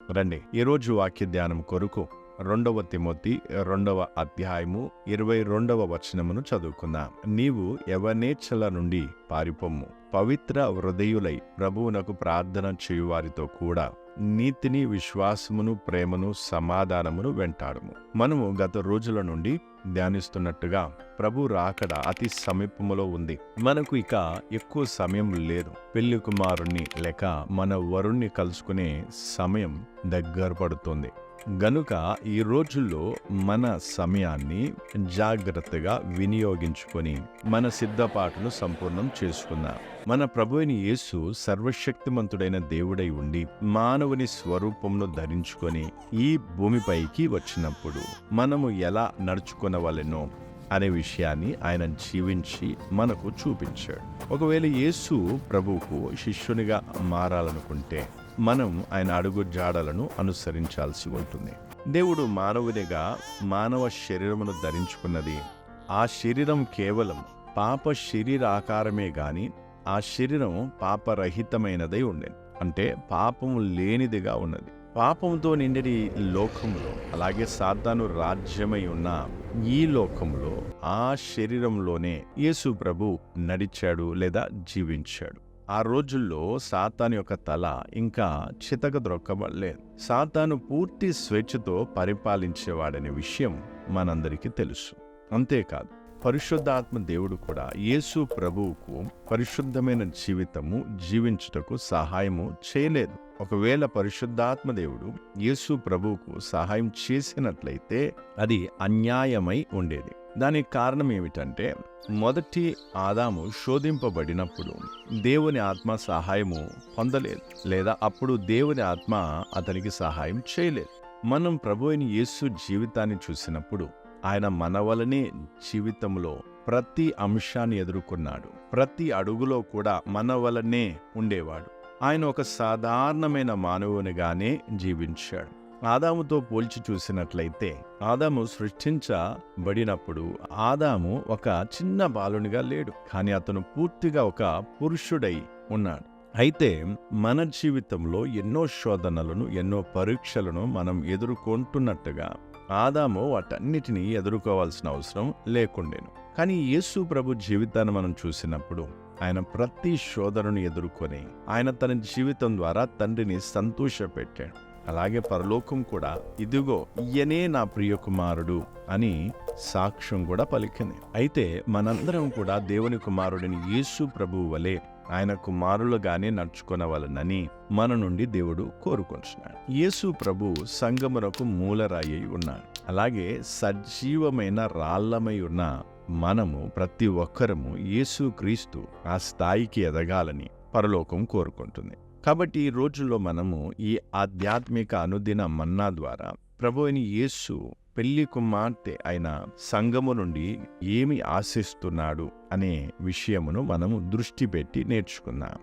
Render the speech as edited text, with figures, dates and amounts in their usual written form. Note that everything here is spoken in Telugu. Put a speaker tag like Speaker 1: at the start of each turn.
Speaker 1: రండి ఈరోజు వాక్య ధ్యానం కొరకు 2 తిమోతి 2 అధ్యాయము 22 చదువుకుందాం. నీవు యవనేచ్ఛల నుండి పారిపొమ్ము, పవిత్ర హృదయులై ప్రభువునకు ప్రార్థన చేయువారితో కూడా నీతిని, విశ్వాసమును, ప్రేమను, సమాధానమును వెంటాడుము. మనము గత రోజుల నుండి ధ్యానిస్తున్నట్టుగా ప్రభు రాకడ అతి సమీపములో ఉంది. మనకు ఇక ఎక్కువ సమయం లేదు. పెళ్లి కుమారుణ్ణి లేక మన వరుణ్ణి కలుసుకునే సమయం దగ్గర పడుతుంది. గనుక ఈ రోజుల్లో మన సమయాన్ని జాగ్రత్తగా వినియోగించుకొని మన సిద్ధపాటును సంపూర్ణం చేసుకుందాం. మన ప్రభువైన యేసు సర్వశక్తిమంతుడైన దేవుడై ఉండి మానవుని స్వరూపమును ధరించుకొని ఈ భూమిపైకి వచ్చినప్పుడు మనము ఎలా నడుచుకొనవలెనో అనే విషయాన్ని ఆయన జీవించి మనకు చూపించాడు. ఒకవేళ యేసు ప్రభువుకు శిష్యునిగా మారాలనుకుంటే మనం ఆయన అడుగు జాడలను అనుసరించాల్సి ఉంటుంది. దేవుడు మానవునిగా మానవ శరీరమును ధరించుకున్నది. ఆ శరీరం కేవలం పాప శరీర ఆకారమే గాని ఆ శరీరం పాపరహితమైనదై ఉండేది. అంటే పాపము లేనిదిగా ఉన్నది. పాపంతో నిండి లోకములో, అలాగే సాతాను రాజ్యమై ఉన్న ఈ లోకములో ఆ శరీరంలోనే యేసు ప్రభు నడిచాడు లేదా జీవించాడు. ఆ రోజుల్లో సాతాను యొక్క తల ఇంకా చితకద్రొక్కబడలేదు. సాతాను పూర్తి స్వేచ్ఛతో పరిపాలించేవాడనే విషయం మనందరికీ తెలుసు. అంతేకాదు, పరిశుద్ధాత్మ దేవుడు కూడా యేసు ప్రభువుకు పరిశుద్ధమైన జీవితము జీవించుటకు సహాయము చేయలేదు. ఒకవేళ పరిశుద్ధాత్మ దేవుడు యేసు ప్రభువుకు సహాయం చేసినట్లయితే అది అన్యాయమై ఉండేది. దానికి కారణం ఏమిటంటే, మొదటి ఆదాము శోధింపబడినప్పుడు దేవుని ఆత్మ సహాయము పొందలేదు, లేదా అప్పుడు దేవుని ఆత్మ అతనికి సహాయం చేయలేదు. మనం ప్రభువైన యేసు జీవితాన్ని చూసినప్పుడు ఆయన మన వలనే జీవితంలో ప్రతి అంశాన్ని ఎదుర్కొన్నాడు. ప్రతి అడుగులో కూడా మన వలనే ఉండేవాడు. ఆయన ఒక సాధారణమైన మానవునిగానే జీవించాడు. ఆదాముతో పోల్చి చూసినట్లయితే, ఆదాము సృష్టించబడినప్పుడు ఆదాము ఒక చిన్న బాలునిగా లేడు, కానీ అతను పూర్తిగా ఒక పురుషుడై ఉన్నాడు. అయితే మన జీవితంలో ఎన్నో శోధనలను, ఎన్నో పరీక్షలను మనం ఎదుర్కొంటున్నట్టుగా ఆదాము వాటన్నిటినీ ఎదుర్కోవాల్సిన అవసరం లేకుండేను. కానీ యేసు ప్రభు జీవితాన్ని మనం చూసినప్పుడు ఆయన ప్రతి శోధనను ఎదుర్కొని ఆయన తన జీవితం ద్వారా తండ్రిని సంతోషపెట్టాడు. అలాగే పరలోకం కూడా ఇదిగో ఈయనే నా ప్రియ కుమారుడు అని సాక్ష్యం కూడా పలికింది. అయితే మనందరం కూడా దేవుని కుమారుడిని యేసు ప్రభువు వలె ఆయన కుమారులుగానే నడుచుకొనవలనని మన నుండి దేవుడు కోరుకుంటున్నాడు. యేసు ప్రభు సంగమునకు మూలరాయి ఉన్నాడు. అలాగే సజీవమైన రాళ్లమై ఉన్న మనము ప్రతి ఒక్కరము యేసు క్రీస్తు ఆ స్థాయికి ఎదగాలని పరలోకం కోరుకుంటుంది. కాబట్టి ఈ రోజుల్లో మనము ఈ ఆధ్యాత్మిక అనుదిన మన్నా ద్వారా ప్రభువైన యేసు పెళ్లి కుమార్తె అయిన సంఘము నుండి ఏమి ఆశిస్తున్నాడు అనే విషయమును మనము దృష్టి పెట్టి నేర్చుకున్నాం.